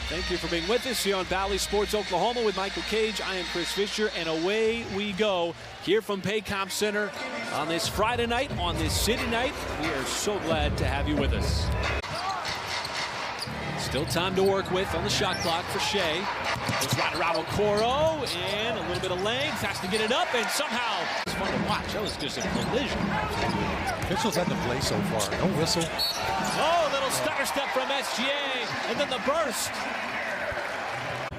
Thank you for being with us here on Valley Sports Oklahoma with Michael Cage. I am Chris Fisher, and away we go here from Paycom Center on this Friday night, on this city night. We are so glad to have you with us. Still time to work with on the shot clock for Shai. It's right around Okoro, and a little bit of length, has to get it up, and somehow it's fun to watch. That was just a collision. Officials had the play so far. No whistle. Oh, little stutter step from SGA, and then the burst.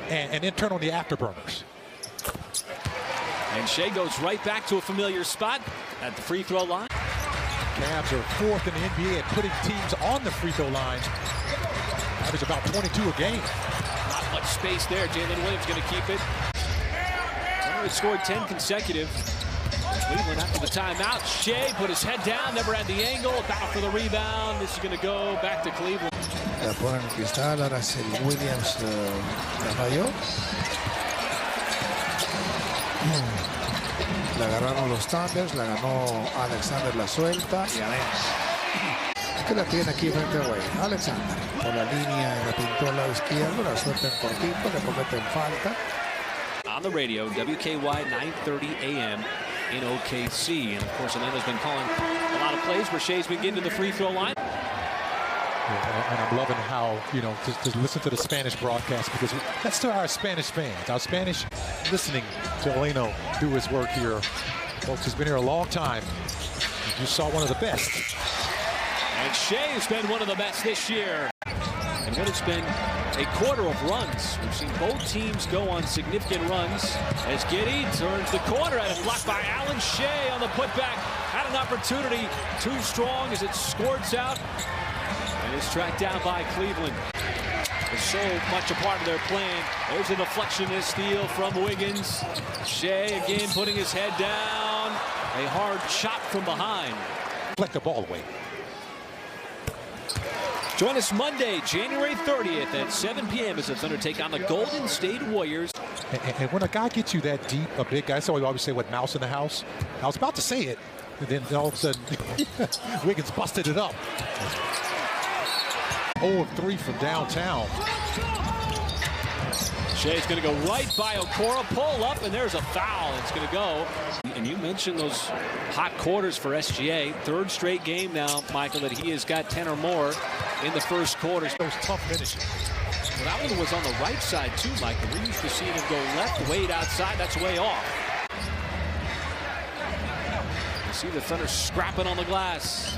And then turn on the afterburners. And Shai goes right back to a familiar spot at the free throw line. Cavs are fourth in the NBA at putting teams on the free throw line. Average about 22 a game. Not much space there. Jalen Williams going to keep it. Had scored 10 consecutive. Cleveland after the timeout. Shai put his head down, never had the angle. Battle for the rebound. This is going to go back to Cleveland. La ponen en cristal, ahora es el Williams la falló. La agarraron los Thunders, la ganó Alexander, la suelta y adentro. Que la tiene aquí frente a Wayne. Alexander por la línea y la pintó al lado izquierdo, la suelta en cortito, le cometen falta. On the radio, WKY 9:30 a.m. in OKC. And of course, Atlanta's been calling a lot of plays where Shai's been getting to the free throw line. Yeah, and I'm loving how, you know, to listen to the Spanish broadcast, because that's to our Spanish fans, our Spanish listening to Eleno do his work here. Folks, he's been here a long time. You saw one of the best. And Shai's been one of the best this year. And what it's been a quarter of runs. We've seen both teams go on significant runs as Giddey turns the corner and it's blocked by Allen. Shai on the putback had an opportunity. Too strong as it squirts out. And it's tracked down by Cleveland. It's so much a part of their plan. There's a deflection and steal from Wiggins. Shai again putting his head down. A hard chop from behind. Deflect the ball away. Join us Monday, January 30th at 7 p.m. as the Thunder take on the Golden State Warriors. And when a guy gets you that deep, a big guy, that's why we always say, what, mouse in the house? I was about to say it, and then all of a sudden, Wiggins busted it up. 0 of 3 from downtown. Shai's going to go right by Okoro, pull up, and there's a foul. It's going to go. And you mentioned those hot quarters for SGA. Third straight game now, Michael, that he has got 10 or more in the first quarter. Those tough finishes. Well, that one was on the right side, too, Michael. We used to see him go left, Wade outside. That's way off. You see the Thunder scrapping on the glass.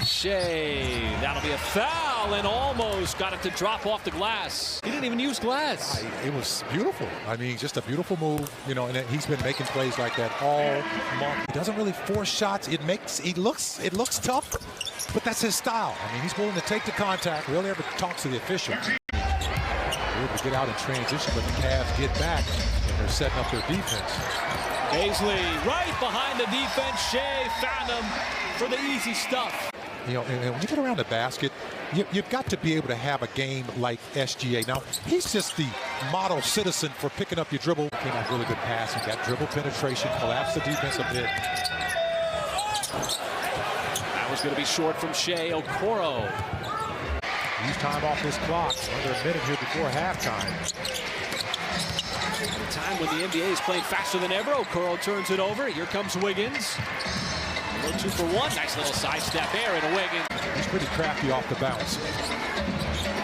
Shai, that'll be a foul, and almost got it to drop off the glass. He didn't even use glass. It was beautiful. I mean, just a beautiful move, you know, and he's been making plays like that all month. He doesn't really force shots. It looks tough, but that's his style. I mean, he's willing to take the contact, really ever talks to the officials. They're able to get out in transition, but the Cavs get back, and they're setting up their defense. Paisley right behind the defense. Shai found him for the easy stuff. You know, and when you get around the basket, you've got to be able to have a game like SGA. Now, he's just the model citizen for picking up your dribble. Came out really good pass. He got dribble penetration, collapsed the defense a bit. That was going to be short from Shai. Okoro. Use time off this clock. Under a minute here before halftime. At a time when the NBA is playing faster than ever, Okoro turns it over. Here comes Wiggins. 2 for 1. Nice little sidestep there into Wiggins. He's pretty crafty off the bounce.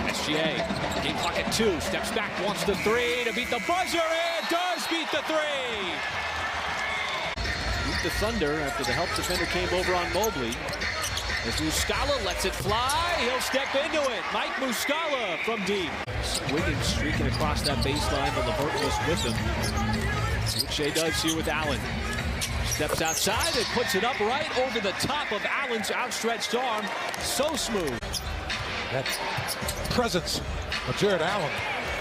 SGA, game clock at 2. Steps back, wants the 3 to beat the buzzer, and does beat the 3. Beat the Thunder after the help defender came over on Mobley. As Muscala lets it fly, he'll step into it. Mike Muscala from deep. Wiggins streaking across that baseline, but LeVert was with him. See what Shai does here with Allen. Steps outside and puts it up right over the top of Allen's outstretched arm. So smooth. That presence of Jared Allen.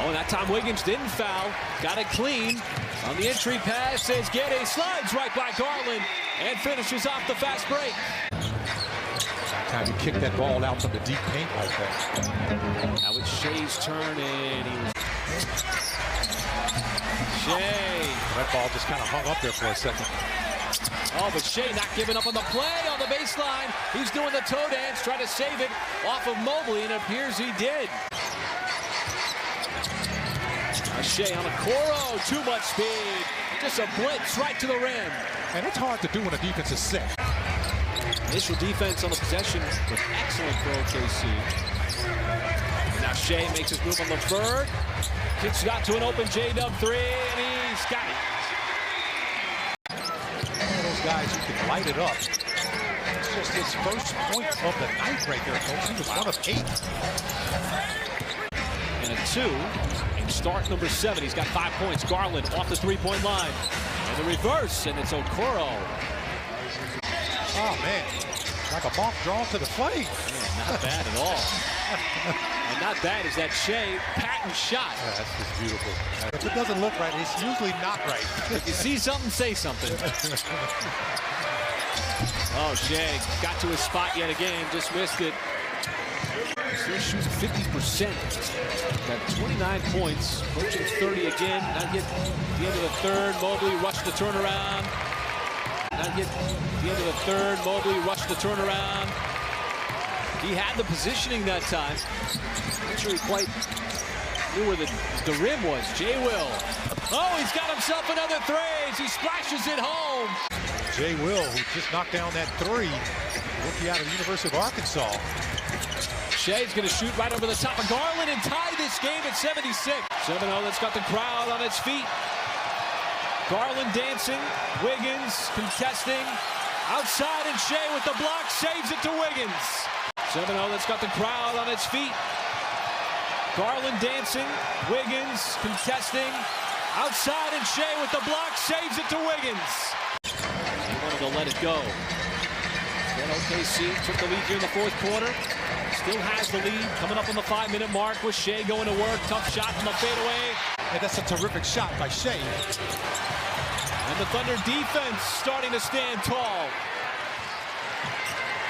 Oh, and that time Wiggins didn't foul. Got it clean. On the entry pass as Giddey slides right by Garland and finishes off the fast break. That time he kicked that ball out from the deep paint like that. Now it's Shai's turn, and he was... Shai. That ball just kind of hung up there for a second. Oh, but Shai not giving up on the play on the baseline. He's doing the toe dance, trying to save it off of Mobley, and it appears he did. Shai on a Coro, too much speed. Just a blitz right to the rim. And it's hard to do when a defense is set. Initial defense on the possession was excellent for OKC. Now Shai makes his move on the third. Kicks out to an open J-Dub three, and he's got it. One of those guys who can light it up. It's just his first point of the night right there, folks. He was 1 of 8. And a 2 in start number 7. He's got 5 points. Garland off the three-point line. And the reverse, and it's Okoro. Oh, man. Like a moth drawn to the flame. Man, not bad at all. And not bad is that Shai patent shot. Yeah, that's just beautiful. If it doesn't look right, it's usually not right. If you see something, say something. Oh, Shai got to his spot yet again, just missed it. Still shoots 50%. Got 29 points, approaching 30 again. Not yet the end of the third. Mobley rushed the turnaround. Not yet the end of the third. Mobley rushed the turnaround. He had the positioning that time. Not sure he quite knew where the rim was. Jay Will. Oh, he's got himself another three. He splashes it home. Jay Will, who just knocked down that 3, rookie out of the University of Arkansas. Shai's going to shoot right over the top of Garland and tie this game at 76. 7-0, that's got the crowd on its feet. Garland dancing, Wiggins contesting, outside, and Shai with the block saves it to Wiggins. 7-0, that's got the crowd on its feet. Garland dancing, Wiggins contesting, outside, and Shai with the block saves it to Wiggins. He wanted to let it go. Then OKC took the lead here in the fourth quarter. Still has the lead coming up on the 5-minute mark with Shai going to work. Tough shot from the fadeaway. And that's a terrific shot by Shai. And the Thunder defense starting to stand tall.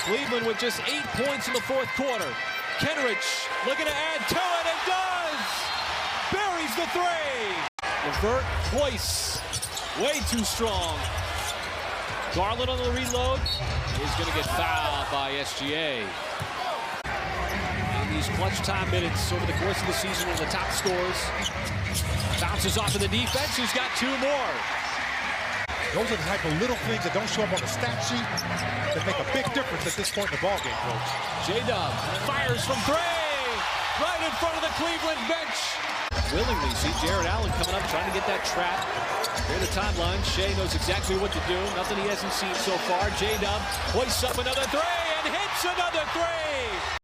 Cleveland with just 8 points in the fourth quarter. Kenrich looking to add to it and does! Buries the three! Levert twice. Way too strong. Garland on the reload is going to get fouled by SGA. In these clutch time minutes over the course of the season, one of the top scorers. Bounces off of the defense, who's got 2 more. Those are the type of little things that don't show up on the stat sheet that make a big difference at this point in the ballgame, folks. J-Dub fires from 3, right in front of the Cleveland bench. Willingly see Jared Allen coming up, trying to get that trap. Near the timeline, Shai knows exactly what to do. Nothing he hasn't seen so far. J-Dub hoists up another 3 and hits another 3.